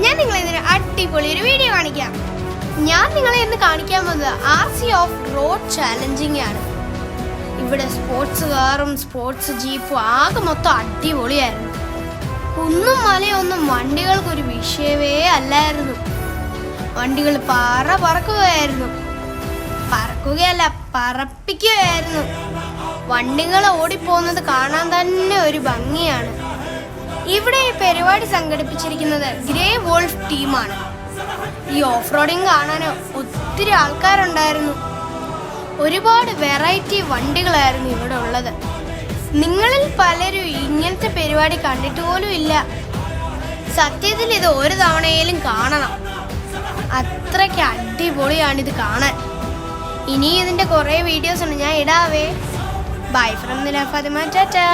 ഞാൻ നിങ്ങളെ ഇന്നൊരു അടിപൊളി ഒരു വീഡിയോ കാണിക്കാം. ഞാൻ നിങ്ങളെ ഇന്ന് കാണിക്കാൻ പോകുന്നത് RC ഓഫ് റോഡ് ചാലഞ്ചിങ് ആണ്. ഇവിടെ സ്പോർട്സ് കാറും സ്പോർട്സ് ജീപ്പും ആകെ മൊത്തം അടിപൊളിയായിരുന്നു. കുന്നും മലയൊന്നും വണ്ടികൾക്കൊരു വിഷയമേ അല്ലായിരുന്നു. വണ്ടികൾ പറക്കുകയായിരുന്നു. പറക്കുകയല്ല, പറപ്പിക്കുകയായിരുന്നു. വണ്ടികൾ ഓടിപ്പോകുന്നത് കാണാൻ തന്നെ ഒരു ഭംഗിയാണ്. ഇവിടെ ഈ പരിപാടി സംഘടിപ്പിച്ചിരിക്കുന്നത് ഗ്രേ വോൾഫ് ടീമാണ്. ഈ ഓഫ് റോഡിങ് കാണാൻ ഒത്തിരി ആൾക്കാരുണ്ടായിരുന്നു. ഒരുപാട് വെറൈറ്റി വണ്ടികളായിരുന്നു ഇവിടെ ഉള്ളത്. നിങ്ങളിൽ പലരും ഇങ്ങനത്തെ പരിപാടി കണ്ടിട്ട് പോലും ഇല്ല. സത്യത്തിൽ ഇത് ഒരു തവണയിലും കാണണം. അത്രയ്ക്ക് അടിപൊളിയാണിത് കാണാൻ. ഇനി ഇതിൻ്റെ കുറേ വീഡിയോസ് ഉണ്ട്, ഞാൻ ഇടാവേ. ബൈ ഫ്രം നില ഫാത്തിമ, ടാറ്റാ.